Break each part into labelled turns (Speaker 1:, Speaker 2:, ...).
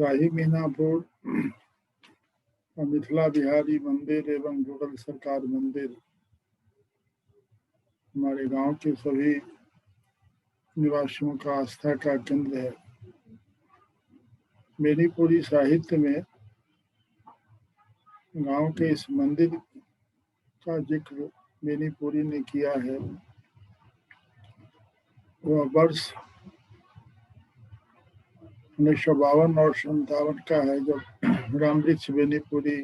Speaker 1: शाही मीनापुर और मिथिला बिहारी मंदिर एवं जुगल सरकार मंदिर हमारे गांव के सभी निवासियों का आस्था का केंद्र है। बेनीपुरी साहित्य में गांव के इस मंदिर का जिक्र बेनीपुरी ने किया है। वह वर्ष 1952 और 57 का है, जब रामवृक्ष बेनीपुरी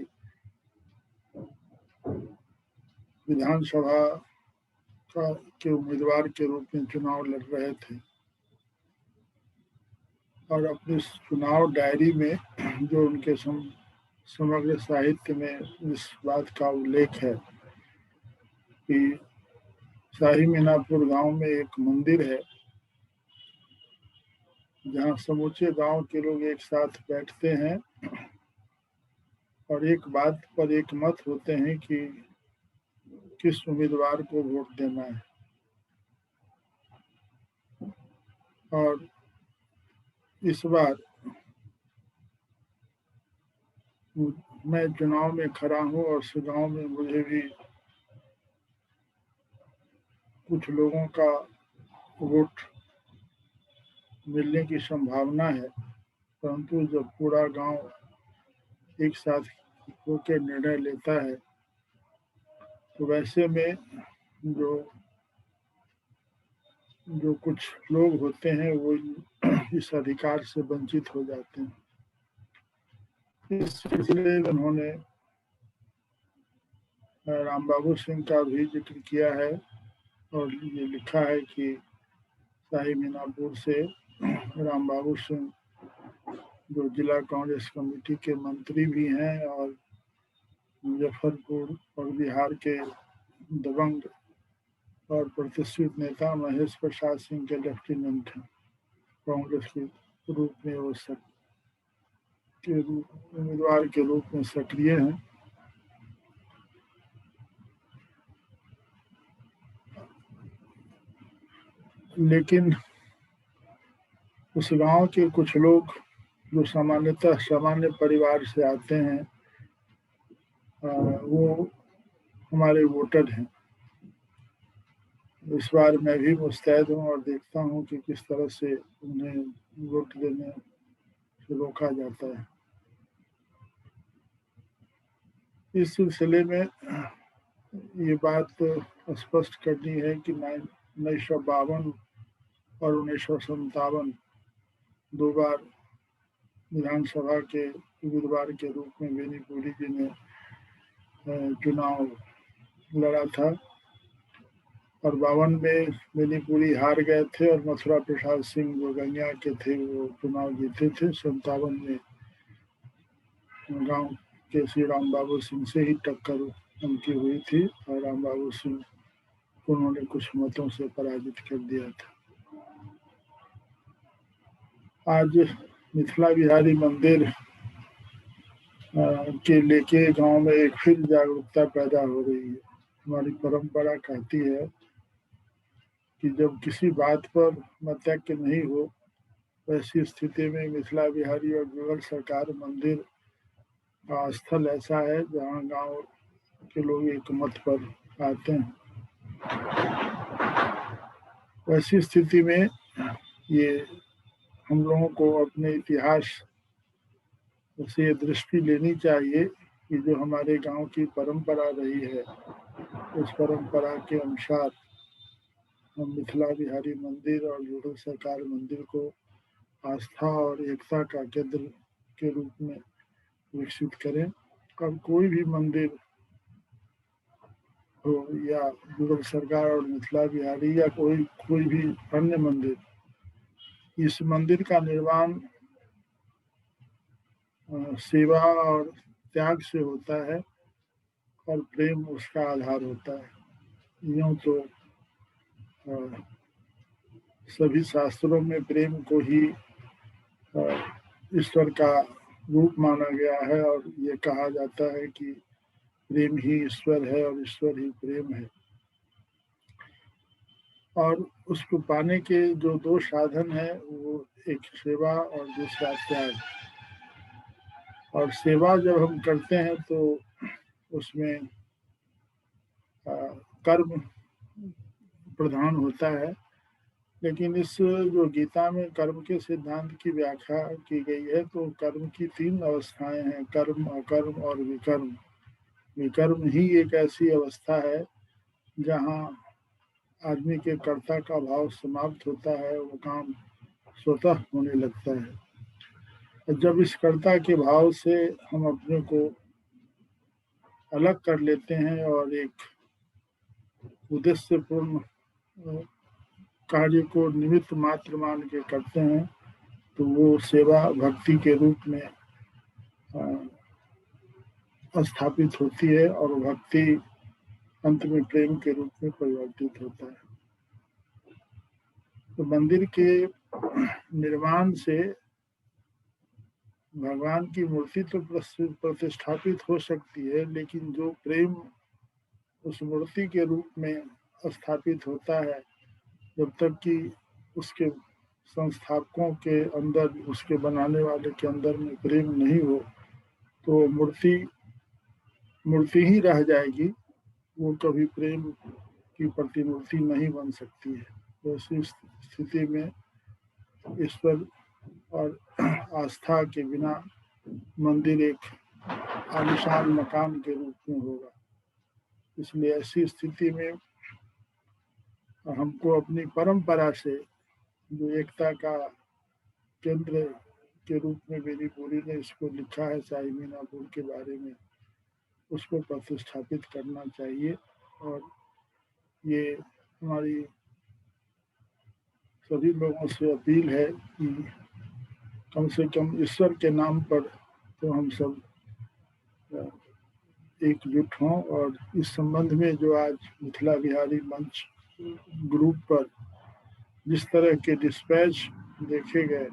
Speaker 1: विधानसभा के उम्मीदवार के रूप में चुनाव लड़ रहे थे और अपनी चुनाव डायरी में जो उनके समग्र साहित्य में इस बात का उल्लेख है कि शाही मीनापुर गांव में एक मंदिर है जहां समूचे गांव के लोग एक साथ बैठते हैं और एक बात पर एक मत होते हैं कि किस उम्मीदवार को वोट देना है। और इस बार मैं चुनाव में खड़ा हूँ और इस गांव में मुझे भी कुछ लोगों का वोट मिलने की संभावना है, परंतु जब पूरा गांव एक साथ होकर निर्णय लेता है तो वैसे में जो कुछ लोग होते हैं वो इस अधिकार से वंचित हो जाते हैं। इस सिलसिले में उन्होंने राम बाबू सिंह का भी जिक्र किया है और ये लिखा है कि शाही मीनापुर से राम बाबू सिंह जो जिला कांग्रेस कमेटी के मंत्री भी हैं और मुजफ्फरपुर और बिहार के दबंग और प्रतिष्ठित नेता महेश प्रसाद सिंह के लेफ्टिनेंट हैं। कांग्रेस के रूप में वो उम्मीदवार के रूप में सक्रिय हैं। लेकिन उस गांव के कुछ लोग जो सामान्यतः सामान्य परिवार से आते हैं वो हमारे वोटर हैं। इस बार मैं भी मुस्तैद हूँ और देखता हूँ कि किस तरह से उन्हें वोट देने से रोका जाता है। इस सिलसिले में ये बात स्पष्ट करनी है कि 1952 और 1957 दो बार विधानसभा के उम्मीदवार के रूप में बेनीपुरी जी ने चुनाव लड़ा था और 52 में बेनीपुरी हार गए थे और मथुरा प्रसाद सिंह जो गंगा के थे वो चुनाव जीते थे। 57 में गांव के श्री राम बाबू सिंह से ही टक्कर उनकी हुई थी और राम बाबू सिंह उन्होंने कुछ मतों से पराजित कर दिया था। आज मिथिला बिहारी मंदिर के लेके गांव में एक फिर जागरूकता पैदा हो रही है। हमारी परंपरा कहती है कि जब किसी बात पर मतैक्य नहीं हो, वैसी स्थिति में मिथिला बिहारी और जुगल सरकार मंदिर का स्थल ऐसा है जहां गांव के लोग एक मत पर आते हैं। वैसी स्थिति में ये हम लोगों को अपने इतिहास से दृष्टि लेनी चाहिए कि जो हमारे गांव की परंपरा रही है उस परंपरा के अनुसार हम मिथिला बिहारी मंदिर और जुगल सरकार मंदिर को आस्था और एकता का केंद्र के रूप में विकसित करें। अब कोई भी मंदिर हो या जुगल सरकार और मिथिला बिहारी या कोई भी अन्य मंदिर, इस मंदिर का निर्माण सेवा और त्याग से होता है और प्रेम उसका आधार होता है। यूँ तो सभी शास्त्रों में प्रेम को ही ईश्वर का रूप माना गया है और ये कहा जाता है कि प्रेम ही ईश्वर है और ईश्वर ही प्रेम है। और उसको पाने के जो दो साधन हैं वो एक सेवा और दूसरा त्याग। और सेवा जब हम करते हैं तो उसमें कर्म प्रधान होता है, लेकिन इस जो गीता में कर्म के सिद्धांत की व्याख्या की गई है तो कर्म की 3 अवस्थाएं हैं, कर्म, अकर्म और विकर्म। विकर्म ही एक ऐसी अवस्था है जहाँ आदमी के कर्ता का भाव समाप्त होता है, वो काम स्वतः होने लगता है। और जब इस कर्ता के भाव से हम अपने को अलग कर लेते हैं और एक उद्देश्यपूर्ण कार्य को निमित्त मात्र मान के करते हैं तो वो सेवा भक्ति के रूप में स्थापित होती है और भक्ति अंत में प्रेम के रूप में परिवर्तित होता है। तो मंदिर के निर्माण से भगवान की मूर्ति तो प्रतिष्ठापित हो सकती है, लेकिन जो प्रेम उस मूर्ति के रूप में स्थापित होता है, जब तक कि उसके संस्थापकों के अंदर, उसके बनाने वाले के अंदर में प्रेम नहीं हो तो मूर्ति ही रह जाएगी, वो कभी प्रेम की प्रतिमूर्ति नहीं बन सकती है। तो ऐसी स्थिति में ईश्वर और आस्था के बिना मंदिर एक आलिशान मकान के रूप में होगा। इसलिए ऐसी स्थिति में हमको अपनी परंपरा से जो एकता का केंद्र के रूप में बेनी पुरी ने इसको लिखा है शाही मीनापुर के बारे में, उसको प्रतिष्ठापित करना चाहिए। और ये हमारी सभी लोगों से अपील है कि कम से कम ईश्वर के नाम पर तो हम सब एकजुट हों। और इस संबंध में जो आज मिथिला बिहारी मंच ग्रुप पर जिस तरह के डिस्पैच देखे गए,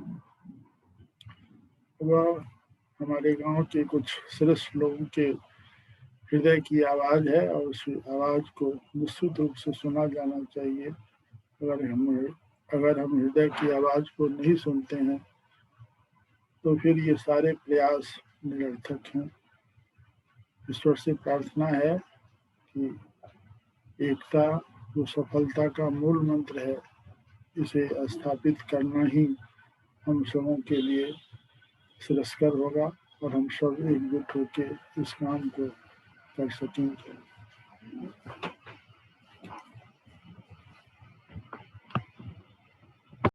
Speaker 1: वह हमारे गांव के कुछ श्रेष्ठ लोगों के हृदय की आवाज़ है और उस आवाज़ को निश्चित रूप से सुना जाना चाहिए। अगर हम हृदय की आवाज़ को नहीं सुनते हैं तो फिर ये सारे प्रयास निरर्थक हैं। ईश्वर से प्रार्थना है कि एकता जो सफलता का मूल मंत्र है, इसे स्थापित करना ही हम सबों के लिए श्रेयस्कर होगा और हम सब एकजुट होकर इस काम को कर सकेंगे।